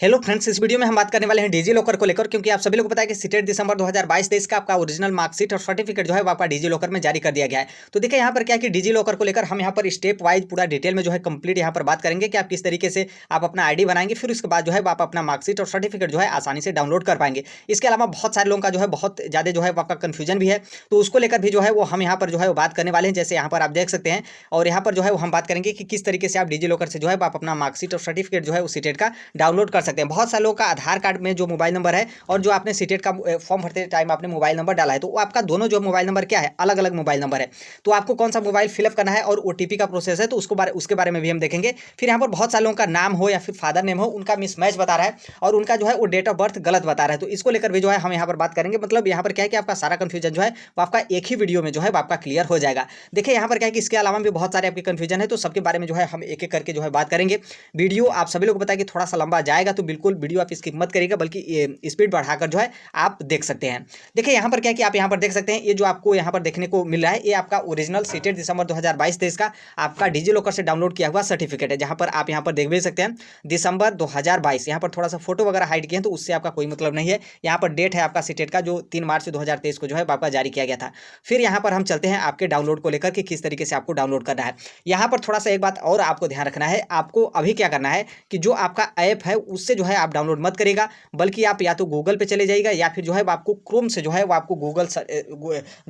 Hello friends, इस video में हम बात करने वाले हैं डिजी लॉकर को लेकर, क्योंकि आप सभी लोग को पता है कि सीटेट दिसंबर 2022 तेईस का आपका ओरिजिनल मार्कशीट और सर्टिफिकेट जो है वो आपका डिजी लॉकर में जारी कर दिया गया है। तो देखिए यहाँ पर क्या है कि डिजी लॉकर को लेकर हम यहाँ पर स्टेप वाइज पूरा डिटेल में जो है कंप्लीट यहाँ पर बात करेंगे कि आप किस तरीके से आप अपना आईडी बनाएंगे, फिर उसके बाद जो है आप अपना मार्कशीट और सर्टिफिकेट जो है आसानी से डाउनलोड कर पाएंगे। इसके अलावा बहुत सारे लोगों का जो है बहुत ज़्यादा जो है आपका कन्फ्यूजन भी है, तो उसको लेकर भी जो है वो हम यहाँ पर जो है वो बात करने वाले हैं। जैसे यहाँ पर आप देख सकते हैं, और यहाँ पर जो है वो हम बात करेंगे कि किस तरीके से आप डिजी लॉकर से जो है आप अपना मार्कशीट और सर्टिफिकेट जो है उस सीटेट का डाउनलोड कर सकते हैं। बहुत सारे लोगों का आधार कार्ड में जो मोबाइल नंबर है और जो आपने सीटेट का फॉर्म भरते टाइम आपने मोबाइल नंबर डाला है, तो वो आपका दोनों जो मोबाइल नंबर क्या है, अलग अलग मोबाइल नंबर है। तो आपको कौन सा मोबाइल फिलअप करना है और ओटीपी का प्रोसेस है, तो उसके बारे में भी हम देखेंगे। फिर यहाँ पर बहुत सारे लोगों का नाम हो या फिर फादर नेम हो, उनका मिसमैच बता रहा है और उनका जो है वो डेट ऑफ बर्थ गलत बता रहा है, तो इसको लेकर भी जो है हम यहाँ पर बात करेंगे। मतलब यहाँ पर क्या है कि आपका सारा कंफ्यूजन जो है वो आपका एक ही वीडियो में जो है वो आपका क्लियर हो जाएगा। देखिए यहाँ पर क्या है कि इसके अलावा भी बहुत सारे आपके कंफ्यूजन है, तो सबके बारे में जो है हम एक एक करके जो है बात करेंगे। वीडियो आप सभी लोग बताया कि थोड़ा सा लंबा जाएगा, तो बिल्कुल वीडियो आप स्किप मत करिएगा, बल्कि स्पीड बढ़ाकर जो है आप देख सकते हैं। देखिए यहाँ पर क्या है कि आप यहाँ पर देख सकते हैं, ये जो आपको यहाँ पर देखने को मिल रहा है, ये आपका ओरिजिनल सीटेट दिसंबर 2022-23 का आपका डिजी लॉकर से डाउनलोड किया हुआ सर्टिफिकेट है, जहाँ पर आप यहाँ पर देख भी सकते हैं दिसंबर 2022। यहाँ पर थोड़ा सा फोटो वगैरह हाइड किए हैं, तो उससे आपका कोई मतलब नहीं है। यहाँ पर डेट है आपका सीटेट का जो 3 मार्च 2023 को जो है आपका जारी किया गया था। फिर यहाँ पर हम चलते हैं आपके डाउनलोड को लेकर कि किस तरीके से आपको डाउनलोड करना है। यहाँ पर थोड़ा सा एक बात और आपको ध्यान रखना है, आपको अभी क्या करना है कि जो आपका ऐप है उससे जो है आप डाउनलोड मत करेगा, बल्कि आप या तो गूगल पे चले जाइएगा या फिर जो है वो आपको क्रोम से जो है वो आपको गूगल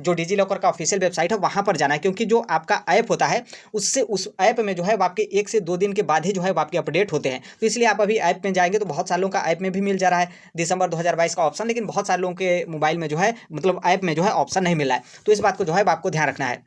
जो डिजी लॉकर का ऑफिशियल वेबसाइट है वहाँ पर जाना है, क्योंकि जो आपका ऐप होता है उससे उस ऐप में जो है वो आपके 1 से 2 दिन के बाद ही जो है वो आपके अपडेट होते हैं। तो इसलिए आप अभी ऐप में जाएंगे तो बहुत सालों का ऐप में भी मिल जा रहा है दिसंबर 2022 का ऑप्शन, लेकिन बहुत सारे लोगों के मोबाइल में जो है मतलब ऐप में जो है ऑप्शन नहीं मिल रहा है। तो इस बात को जो है आपको ध्यान रखना है।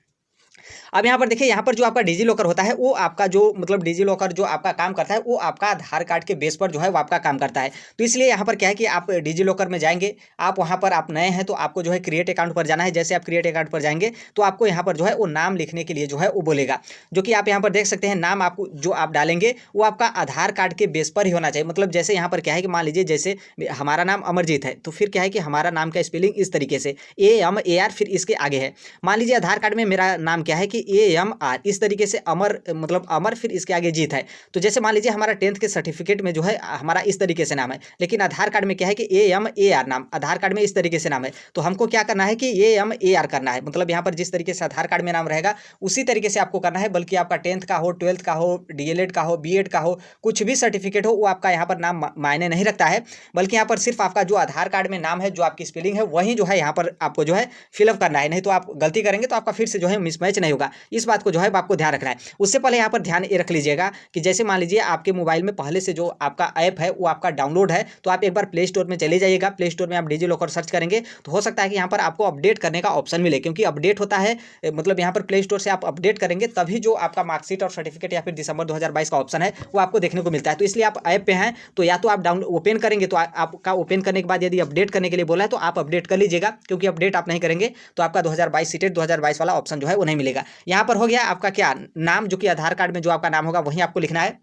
अब यहाँ पर देखिए, यहाँ पर जो आपका डिजी लॉकर होता है वो आपका जो मतलब डिजी लॉकर जो आपका काम करता है वो आपका आधार कार्ड के बेस पर जो है वो आपका काम करता है। तो इसलिए यहाँ पर क्या है कि आप डिजी लॉकर में जाएंगे, आप वहाँ पर आप नए हैं तो आपको जो है क्रिएट अकाउंट पर जाना है। जैसे आप क्रिएट अकाउंट पर जाएंगे तो आपको यहाँ पर जो है वो नाम लिखने के लिए जो है वो बोलेगा, जो कि आप यहाँ पर देख सकते हैं। नाम आपको जो आप डालेंगे वो आपका आधार कार्ड के बेस पर ही होना चाहिए। मतलब जैसे यहाँ पर क्या है कि मान लीजिए जैसे हमारा नाम अमरजीत है, तो फिर क्या है कि हमारा नाम का स्पेलिंग इस तरीके से AMAR फिर इसके आगे है। मान लीजिए आधार कार्ड में मेरा नाम क्या है कि AMR, इस तरीके से अमर मतलब अमर फिर इसके आगे जीत है। तो जैसे मान लीजिए हमारा 10th के सर्टिफिकेट में जो है हमारा इस तरीके से नाम है, लेकिन आधार कार्ड में क्या है कि AMAR नाम आधार कार्ड में इस तरीके से नाम है। तो हमको क्या करना है कि AMAR करना है, मतलब यहाँ पर जिस तरीके से आधार कार्ड में नाम रहेगा उसी तरीके से आपको करना है। बल्कि आपका 10th का हो, 12th का हो, DLED का हो, BEd का हो, कुछ भी सर्टिफिकेट हो, वो आपका यहाँ पर नाम मायने नहीं रखता है। बल्कि यहाँ पर सिर्फ आपका जो आधार कार्ड में नाम है, जो आपकी स्पेलिंग है, वही जो है यहाँ पर आपको जो है फिलअप करना है। नहीं तो आप गलती करेंगे तो आपका फिर से जो है मिसमैच नहीं होगा। इस बात को जो है आपको ध्यान रखना है। उससे पहले यहाँ पर ध्यान ये रख लीजिएगा कि जैसे मान लीजिए आपके मोबाइल में पहले से जो आपका ऐप है वो आपका डाउनलोड है, तो आप एक बार प्ले स्टोर में चले जाइएगा। प्ले स्टोर में आप डिजी लॉकर सर्च करेंगे तो हो सकता है कि यहाँ पर आपको अपडेट करने का ऑप्शन मिले, क्योंकि अपडेट होता है मतलब यहाँ पर प्ले स्टोर से आप अपडेट करेंगे तभी जो आपका मार्कशीट और सर्टिफिकेट या फिर दिसंबर 2022 का ऑप्शन है वो आपको देखने को मिलता है। तो इसलिए आप ऐप पे हैं तो या तो आप डाउनलोड ओपन करेंगे, तो आपका ओपन करने के बाद यदि अपडेट करने के लिए बोला है तो आप अपडेट कर लीजिएगा, क्योंकि अपडेट आप नहीं करेंगे तो आपका 2022 सीटेट 2022 वाला ऑप्शन जो है वो नहीं मिलेगा। यहाँ पर हो गया आपका क्या नाम, जो कि आधार कार्ड में जो आपका नाम होगा वही आपको लिखना है।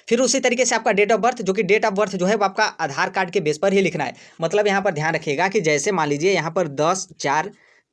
फिर उसी तरीके से आपका डेट ऑफ बर्थ, जो कि डेट ऑफ बर्थ जो है वो आपका आधार कार्ड के बेस पर ही लिखना है। मतलब यहाँ पर ध्यान रखिएगा कि जैसे मान लीजिए यहाँ पर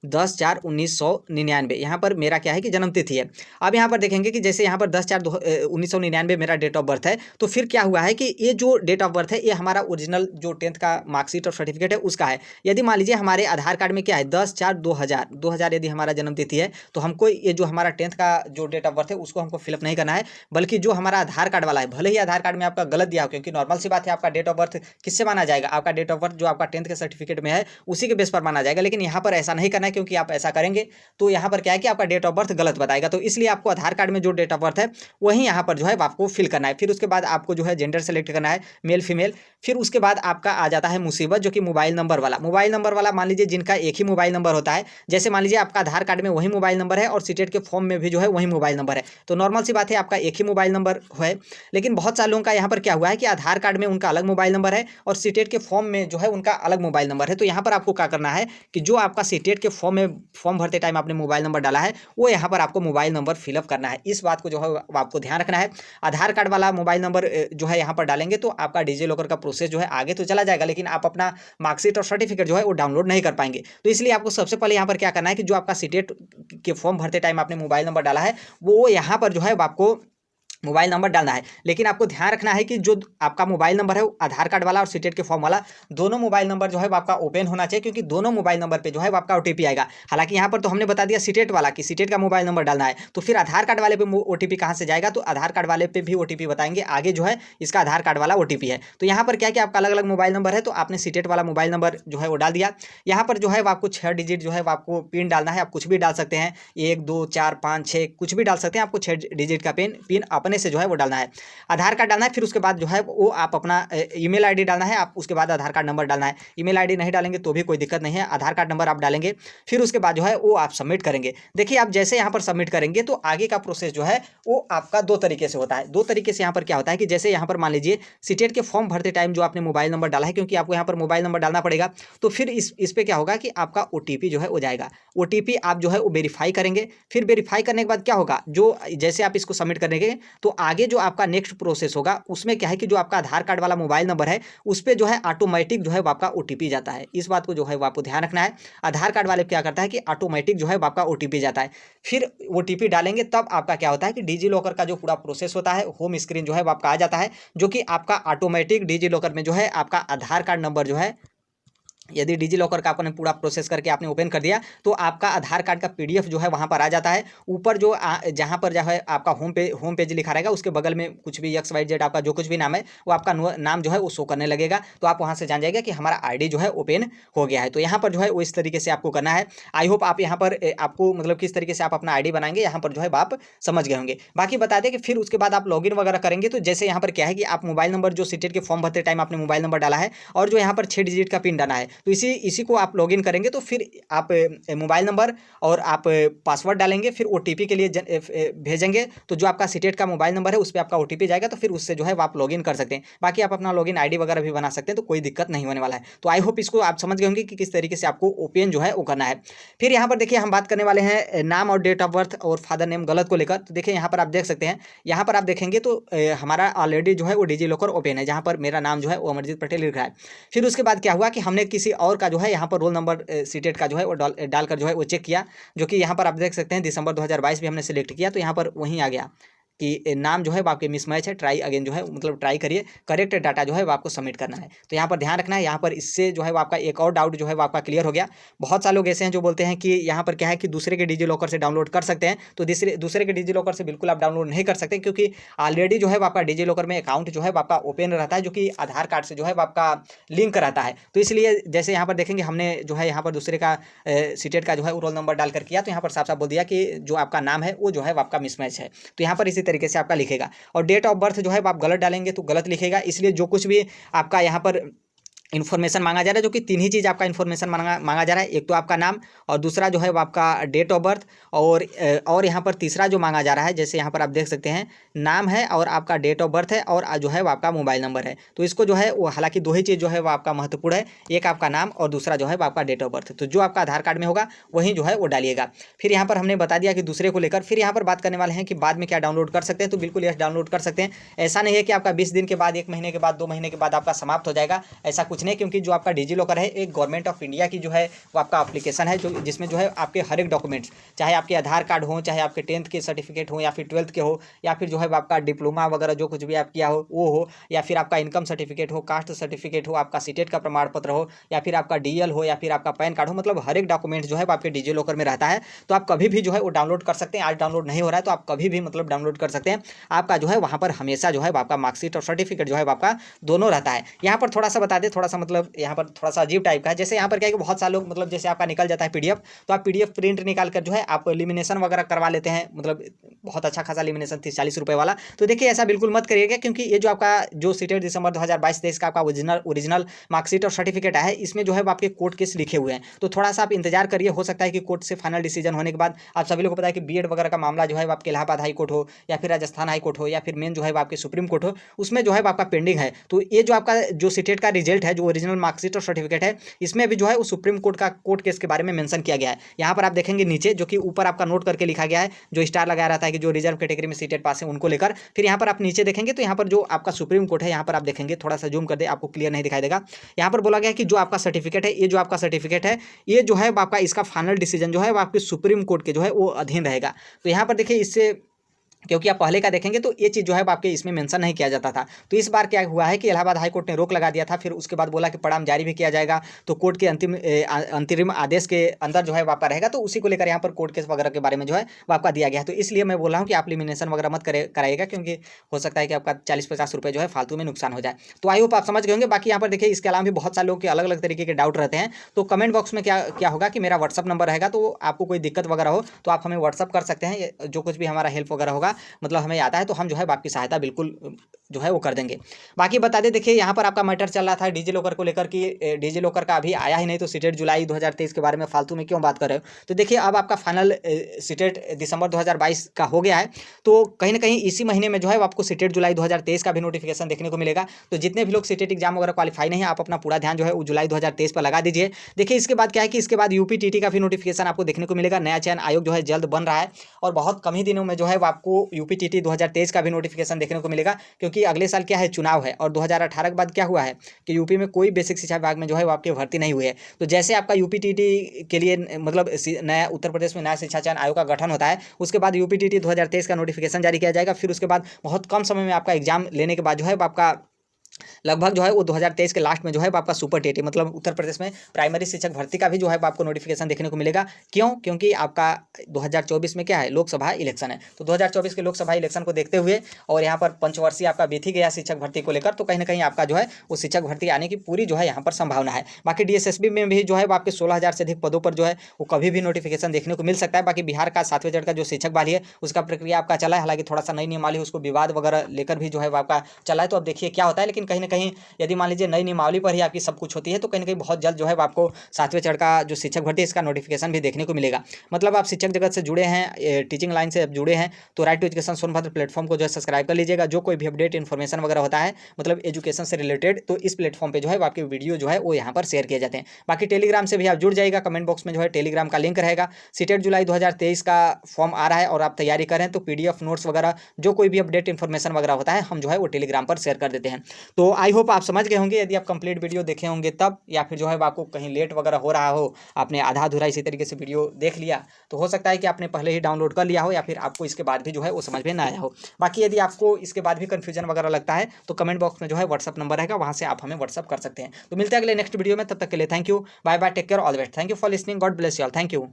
10/4/1999 यहाँ पर मेरा क्या है कि जन्म तिथि है। अब यहाँ पर देखेंगे कि जैसे यहाँ पर 10/4/1999 मेरा डेट ऑफ बर्थ है, तो फिर क्या हुआ है कि ये जो डेट ऑफ बर्थ है ये हमारा ओरिजिनल जो 10th का मार्कशीट और सर्टिफिकेट है उसका है। यदि मान लीजिए हमारे आधार कार्ड में क्या है 10/4/2000 यदि हमारा जन्म तिथि है, तो हमको ये जो हमारा 10th का जो डेट ऑफ बर्थ है उसको हमको फिलअप नहीं करना है, बल्कि जो हमारा आधार कार्ड वाला है, भले ही आधार कार्ड में आपका गलत दिया हो, क्योंकि नॉर्मल सी बात है आपका डेट ऑफ बर्थ किससे माना जाएगा, आपका डेट ऑफ बर्थ जो आपका 10th के सर्टिफिकेट में है उसी के बेस पर माना जाएगा। लेकिन यहाँ पर ऐसा नहीं करना है, क्योंकि आप ऐसा करेंगे तो यहाँ पर क्या है कि आपका डेट ऑफ बर्थ गलत बताएगा। तो इसलिए आपको आधार कार्ड में जो डेट ऑफ बर्थ है वही यहाँ पर जो है आपको फिल करना है। फिर उसके बाद आपको जो है जेंडर सेलेक्ट करना है, मेल फीमेल। फिर उसके बाद आपका आ जाता है मुसीबत, जो कि मोबाइल नंबर वाला मान लीजिए जिनका एक ही मोबाइल नंबर होता है। जैसे मान लीजिए आपका आधार कार्ड में वही मोबाइल नंबर है और सीटेट के फॉर्म में भी जो है वही मोबाइल नंबर है, तो नॉर्मल सी बात है आपका एक ही मोबाइल नंबर है। लेकिन बहुत सारे लोगों का यहाँ पर क्या हुआ है कि आधार कार्ड में उनका अलग मोबाइल नंबर है और सीटेट के फॉर्म में जो है उनका अलग मोबाइल नंबर है। तो यहाँ पर आपको क्या करना है कि जो आपका सीटेट के फॉर्म भरते टाइम आपने मोबाइल नंबर डाला है वो यहाँ पर आपको मोबाइल नंबर फिलअप करना है। इस बात को जो है आपको ध्यान रखना है। आधार कार्ड वाला मोबाइल नंबर जो है यहाँ पर डालेंगे तो आपका डिजी लॉकर का प्रोसेस जो है आगे तो चला जाएगा, लेकिन आप अपना मार्कशीट और सर्टिफिकेट जो है वो डाउनलोड नहीं कर पाएंगे। तो इसलिए आपको सबसे पहले यहाँ पर क्या करना है कि जो आपका सीटेट के फॉर्म भरते टाइम आपने मोबाइल नंबर डाला है वो यहाँ पर जो है आपको मोबाइल नंबर डालना है। लेकिन आपको ध्यान रखना है कि जो आपका मोबाइल नंबर है वो आधार कार्ड वाला और सीटेट के फॉर्म वाला दोनों मोबाइल नंबर जो है वो आपका ओपन होना चाहिए, क्योंकि दोनों मोबाइल नंबर पे जो है वो आपका ओटीपी आएगा। हालांकि यहाँ पर तो हमने बता दिया सीटेट वाला कि सीटेट का मोबाइल नंबर डालना है, तो फिर आधार कार्ड वाले पे ओटीपी कहाँ से जाएगा, तो आधार कार्ड वाले पे भी ओटीपी बताएंगे आगे जो है इसका आधार कार्ड वाला ओटीपी है। तो यहाँ पर क्या कि आपका अलग अलग मोबाइल नंबर है, तो आपने सीटेट वाला मोबाइल नंबर जो है वो डाल दिया। यहाँ पर जो है वो आपको 6 डिजिट जो है वो आपको पिन डालना है। आप कुछ भी डाल सकते हैं, 1 2 4 5 6 कुछ भी डाल सकते हैं। आपको 6 डिजिट का पिन अपने से जो है वो डालना है। आधार कार्ड डालना है, फिर उसके बाद जो है वो आप अपना ईमेल आईडी डालना है। आप उसके बाद आधार कार्ड नंबर डालना है। ईमेल आईडी नहीं डालेंगे तो भी कोई दिक्कत नहीं है, आधार कार्ड नंबर आप डालेंगे। फिर उसके बाद जो है वो आप सबमिट करेंगे। देखिए आप जैसे यहाँ पर सबमिट करेंगे तो आगे का प्रोसेस जो है वो आपका दो तरीके से होता है। दो तरीके से यहाँ पर क्या होता है कि जैसे यहाँ पर मान लीजिए सीटेट के फॉर्म भरते टाइम जो आपने मोबाइल नंबर डाला है, क्योंकि आपको यहाँ पर मोबाइल नंबर डालना पड़ेगा, तो फिर इस पे क्या होगा कि आपका ओटीपी जो है हो जाएगा। ओटीपी आप जो है वो वेरीफाई करेंगे। फिर वेरीफाई करने के बाद क्या होगा, जो जैसे आप इसको सबमिट करेंगे तो आगे जो आपका नेक्स्ट प्रोसेस होगा उसमें क्या है कि जो आपका आधार कार्ड वाला मोबाइल नंबर है उस पर जो है ऑटोमेटिक जो है आपका ओटीपी जाता है। इस बात को जो है वो आपको ध्यान रखना है। आधार कार्ड वाले क्या करता है कि ऑटोमेटिक जो है आपका ओटीपी जाता है। फिर ओटीपी डालेंगे तब आपका क्या होता है कि डिजी लॉकर का जो पूरा प्रोसेस होता है, होम स्क्रीन जो है वो आपका आ जाता है, जो कि आपका ऑटोमेटिक डिजी लॉकर में जो है आपका आधार कार्ड नंबर जो है, यदि डिजी लॉकर का आपने पूरा प्रोसेस करके आपने ओपन कर दिया तो आपका आधार कार्ड का पीडीएफ जो है वहाँ पर आ जाता है। ऊपर जो जहाँ पर जो है आपका होम पेज लिखा रहेगा उसके बगल में कुछ भी XYZ आपका जो कुछ भी नाम है वो आपका नाम जो है वो शो करने लगेगा। तो आप वहाँ से जान जाएगा कि हमारा आईडी जो है ओपन हो गया है। तो यहाँ पर जो है वो इस तरीके से आपको करना है। आई होप आप यहाँ पर आपको मतलब किस तरीके से आप अपना आईडी बनाएंगे यहाँ पर जो है आप समझ गए होंगे। बाकी बता दें कि फिर उसके बाद आप लॉगिन वगैरह करेंगे तो जैसे यहाँ पर क्या है कि आप मोबाइल नंबर जो सीटेट के फॉर्म भरते टाइम आपने मोबाइल नंबर डाला है और जो यहाँ पर 6 डिजिट का पिन डाला है, तो इसी को आप लॉगिन करेंगे तो फिर आप मोबाइल नंबर और आप पासवर्ड डालेंगे, फिर ओटीपी के लिए भेजेंगे। तो जो आपका सीटेट का मोबाइल नंबर है उस पर आपका ओटीपी जाएगा, तो फिर उससे जो है आप लॉगिन कर सकते हैं। बाकी आप अपना लॉगिन आईडी वगैरह भी बना सकते हैं, तो कोई दिक्कत नहीं होने वाला है। तो आई होप इसको आप समझ गए होंगे कि किस तरीके से आपको ओपन जो है वो करना है। फिर यहाँ पर देखिए हम बात करने वाले हैं नाम और डेट ऑफ बर्थ और फादर नेम गलत को लेकर। तो देखिए यहाँ पर आप देख सकते हैं, यहाँ पर आप देखेंगे तो हमारा ऑलरेडी जो है वो डिजी लॉकर ओपन है, जहाँ पर मेरा नाम जो है वो अमरजीत पटेल लिखा है। फिर उसके बाद क्या हुआ कि हमने किसी और का जो है यहाँ पर रोल नंबर सीटेट का जो है वो डालकर जो है वो चेक किया, जो कि यहाँ पर आप देख सकते हैं दिसंबर 2022 भी हमने सिलेक्ट किया, तो यहाँ पर वहीं आ गया कि नाम जो है वो आपके मिसमैच है, ट्राई अगेन जो है मतलब ट्राई करिए, करेक्ट डाटा जो है वो आपको सबमिट करना है। तो यहाँ पर ध्यान रखना है। यहाँ पर इससे जो है वो आपका एक और डाउट जो है वो आपका क्लियर हो गया। बहुत सारे लोग ऐसे हैं जो बोलते हैं कि यहाँ पर क्या है कि दूसरे के डिजी लॉकर से डाउनलोड कर सकते हैं, तो दूसरे के डिजी लॉकर से बिल्कुल आप डाउनलोड नहीं कर सकते, क्योंकि ऑलरेडी जो है वो आपका डिजी लॉकर में अकाउंट जो है वो आपका ओपन रहता है, जो कि आधार कार्ड से जो है वो आपका लिंक रहता है। तो इसलिए जैसे यहाँ पर देखेंगे हमने जो है यहाँ पर दूसरे का सीटेट का जो है रोल नंबर डालकर किया, तो यहाँ पर साफ साफ बोल दिया कि जो आपका नाम है वो जो है वो आपका मिसमैच है। तो यहाँ पर इसी तरीके से आपका लिखेगा। और डेट ऑफ बर्थ जो है आप गलत डालेंगे तो गलत लिखेगा। इसलिए जो कुछ भी आपका यहाँ पर इन्फॉर्मेशन मांगा जा रहा है, जो कि तीन ही चीज़ आपका इन्फॉर्मेशन मांगा जा रहा है, एक तो आपका नाम और दूसरा जो है वो आपका डेट ऑफ बर्थ और यहाँ पर तीसरा जो मांगा जा रहा है, जैसे यहाँ पर आप देख सकते हैं नाम है और आपका डेट ऑफ बर्थ है और जो है वो आपका मोबाइल नंबर है। तो इसको जो है वो हालांकि दो ही चीज़ जो है वो आपका महत्वपूर्ण है, एक आपका नाम और दूसरा जो है वो आपका डेट ऑफ बर्थ। तो जो आपका आधार कार्ड में होगा वही जो है वो डालिएगा। फिर यहाँ पर हमने बता दिया कि दूसरे को लेकर फिर यहाँ पर बात करने वाले हैं कि बाद में क्या डाउनलोड कर सकते हैं। तो बिल्कुल यस डाउनलोड कर सकते हैं। ऐसा नहीं है कि आपका 20 दिन के बाद, 1 महीने के बाद, 2 महीने के बाद आपका समाप्त हो जाएगा, ऐसा कुछ नहीं। क्योंकि जो आपका डिजी लॉकर है एक गवर्नमेंट ऑफ इंडिया की जो है वो आपका एप्लीकेशन है, जो जिसमें जो है आपके हर एक डॉक्यूमेंट्स, चाहे आपके आधार कार्ड हो, चाहे आपके 10th के सर्टिफिकेट हो या फिर 12th के हो, या फिर जो है आपका डिप्लोमा वगैरह जो कुछ भी आप किया हो वो हो, या फिर आपका इनकम सर्टिफिकेट हो, कास्ट सर्टिफिकेट हो, आपका सीटेट का प्रमाण पत्र हो, या फिर आपका DL हो, या फिर आपका पैन कार्ड हो, मतलब हर एक डॉक्यूमेंट जो है आपके डिजी लॉकर में रहता है। तो आप कभी भी जो है वो डाउनलोड कर सकते हैं। आज डाउनलोड नहीं हो रहा है तो आप कभी भी मतलब डाउनलोड कर सकते हैं। आपका जो है वहाँ पर हमेशा जो है आपका मार्कशीट और सर्टिफिकेट जो है आपका दोनों रहता है। यहाँ पर थोड़ा सा बता दें, थोड़ा सा मतलब यहाँ पर थोड़ा सा अजीब टाइप का है। जैसे यहाँ पर क्या है कि बहुत सारे लोग मतलब जैसे आपका निकल जाता है PDF, तो आप PDF प्रिंट निकाल कर जो है आप लेमिनेशन वगैरह करवा लेते हैं, मतलब बहुत अच्छा खासा लेमिनेशन 30-40 रुपये वाला। तो देखिए ऐसा बिल्कुल मत करिएगा, क्योंकि ये जो आपका जो सीटेट दिसंबर 2022-23 का आपका ओरिजिनल मार्कशीट और सर्टिफिकेट है, इसमें जो है आपके कोर्ट केस लिखे हुए हैं। तो थोड़ा सा आप इंतजार करिए, हो सकता है कि कोर्ट से फाइनल डिसीजन होने के बाद, आप सभी लोग को पता है कि BEड वगैरह का मामला जो है आपके इलाहाबाद हाई कोर्ट हो या फिर राजस्थान हाई कोर्ट हो या फिर मेन जो है आपके सुप्रीम कोर्ट हो, उसमें जो है आपका पेंडिंग है। तो ये जो आपका जो सीटेट का रिजल्ट है, जो ओरिजिनल मार्कशीट और सर्टिफिकेट है, इसमें भी जो है सुप्रीम कोर्ट का कोर्ट केस के बारे में मेंशन किया गया है। यहाँ पर आप देखेंगे नीचे, जो कि ऊपर आपका नोट करके लिखा गया है, जो स्टार लगाया रहता है कि जो रिजर्व कैटेगरी में सीटेट पास है उनको लेकर। फिर यहाँ पर आप नीचे देखेंगे तो यहाँ पर जो आपका सुप्रीम कोर्ट है, यहाँ पर आप देखेंगे, थोड़ा सा जूम कर दे, आपको क्लियर नहीं दिखाई देगा। यहाँ पर बोला गया कि जो आपका सर्टिफिकेट है, ये जो आपका सर्टिफिकेट है, ये जो है आपका इसका फाइनल डिसीजन जो है वो आपके सुप्रीम कोर्ट के जो है वो अधीन रहेगा। तो यहाँ पर देखिए इससे क्योंकि आप पहले का देखेंगे तो ये चीज़ जो है आपके इसमें मेंशन नहीं किया जाता था। तो इस बार क्या हुआ है कि इलाहाबाद हाई कोर्ट ने रोक लगा दिया था, फिर उसके बाद बोला कि पड़ाम जारी भी किया जाएगा, तो कोर्ट के अंतरिम आदेश के अंदर जो है वो आपका रहेगा, तो उसी को लेकर यहाँ पर कोर्ट केस वगैरह के बारे में जो है वो आपका दिया गया है। तो इसलिए मैं बोल रहा हूँ कि आप लिमिनेशन वगैरह मत कराइएगा, क्योंकि हो सकता है कि आपका 40-50 रुपये जो है फालतू में नुकसान हो जाए। तो आई होप आप समझ गए होंगे। बाकी यहाँ पर देखिए इसके अलावा भी बहुत सारे लोगों के अलग अलग तरीके के डाउट रहते हैं, तो कमेंट बॉक्स में क्या क्या होगा कि मेरा व्हाट्सअप नंबर रहेगा, तो आपको कोई दिक्कत वगैरह हो तो आप हमें व्हाट्सअप कर सकते हैं। जो कुछ भी हमारा हेल्प वगैरह होगा, मतलब हमें आता है, तो हम जो है आपकी सहायता बिल्कुल जो है वो कर देंगे। बाकी बता दें, देखिए यहाँ पर आपका मैटर चल रहा था डिजी लॉकर को लेकर कि डिजी लॉकर का अभी आया ही नहीं, तो सीटेट जुलाई 2023 के बारे में फालतू में क्यों बात कर रहे हो। तो देखिए अब आपका फाइनल सीटेट दिसंबर 2022 का हो गया है, तो कहीं ना कहीं इसी महीने में जो है आपको सीटेट जुलाई 2023 का भी नोटिफिकेशन देखने को मिलेगा। तो जितने भी लोग सीटेट एग्जाम वगैरह क्वालिफाई नहीं है, आप अपना पूरा ध्यान जो है वो जुलाई 2023 पर लगा दीजिए। देखिए इसके बाद क्या है कि इसके बाद यूपीटीटी का भी नोटिफिकेशन आपको देखने को मिलेगा। नया चयन आयोग जो है जल्द बन रहा है, और बहुत कम ही दिनों में जो है आपको यूपीटीटी 2023 का भी नोटिफिकेशन देखने को मिलेगा, क्योंकि अगले साल क्या है चुनाव है, और 2018 के बाद क्या हुआ है कि यूपी में कोई बेसिक शिक्षा विभाग में जो है वो आपके भर्ती नहीं हुई है। तो जैसे आपका यूपीटीटी के लिए मतलब नया उत्तर प्रदेश में नया शिक्षा चयन आयोग का गठन होता है, उसके बाद यूपीटीटी 2023 का नोटिफिकेशन जारी किया जाएगा। फिर उसके बाद बहुत कम समय में आपका एग्जाम लेने के बाद जो है आपका लगभग जो है वो 2023 के लास्ट में जो है आपका सुपर टेटी मतलब उत्तर प्रदेश में प्राइमरी शिक्षक भर्ती का भी जो है आपको नोटिफिकेशन देखने को मिलेगा। क्यों? क्योंकि आपका 2024 में क्या है लोकसभा इलेक्शन है, तो 2024 के लोकसभा इलेक्शन को देखते हुए और यहाँ पर पंचवर्षीय आपका बीत ही गया शिक्षक भर्ती को लेकर, तो कहीं ना कहीं आपका जो है वो शिक्षक भर्ती आने की पूरी जो है यहाँ पर संभावना है। बाकी डीएसएसबी में भी जो है आपके 16,000 से अधिक पदों पर जो है वो कभी भी नोटिफिकेशन देखने को मिल सकता है। बाकी बिहार का 7वें चरण का जो शिक्षक बहाली है उसका प्रक्रिया आपका चला है, हालांकि थोड़ा सा नई नियमावली उसको विवाद वगैरह लेकर भी जो है आपका चला है, तो अब देखिए क्या होता है। लेकिन कहीं ना कहीं यदि मान लीजिए नई नियमावली पर ही आपकी सब कुछ होती है, तो कहीं ना कहीं बहुत जल्द जो है आपको 7वें चरण का जो शिक्षक भर्ती है इसका नोटिफिकेशन भी देखने को मिलेगा। मतलब आप शिक्षक जगत से जुड़े हैं, टीचिंग लाइन से जुड़े हैं, तो right to education Sonbhadra platform को जो है सब्सक्राइब कर लीजिएगा। जो कोई भी अपडेट इन्फॉर्मेशन वगैरह होता है मतलब एजुकेशन से रिलेटेड, तो इस प्लेटफॉर्म पर जो है आपकी वीडियो जो है वो यहाँ पर शेयर किए जाते हैं। बाकी टेलीग्राम से भी आप जुड़ जाइएगा, कमेंट बॉक्स में जो है टेलीग्राम का लिंक रहेगा। सीटेट जुलाई 2023 का फॉर्म आ रहा है और आप तैयारी करें, तो पीडीएफ नोट्स वगैरह जो कोई भी अपडेट इन्फॉर्मेशन वगैरह होता है हम जो है वो टेलीग्राम पर शेयर कर देते हैं। तो आई होप आप समझ गए होंगे। यदि आप कंप्लीट वीडियो देखे होंगे तब, या फिर जो है आपको कहीं लेट वगैरह हो रहा हो, आपने आधा अधूरा इसी तरीके से वीडियो देख लिया, तो हो सकता है कि आपने पहले ही डाउनलोड कर लिया हो, या फिर आपको इसके बाद भी जो है वो समझ में ना आया हो। बाकी यदि आपको इसके बाद भी कन्फ्यूजन वगैरह लगता है, तो कमेंट बॉक्स में जो है व्हाट्सअप नंबर रहेगा, वहाँ से आप हमें व्हाट्सअप कर सकते हैं। तो मिलते हैं अगले नेक्स्ट वीडियो में, तब तक के लिए thank you, bye bye, take care, all the best, thank you for listening, God bless you all, thank you.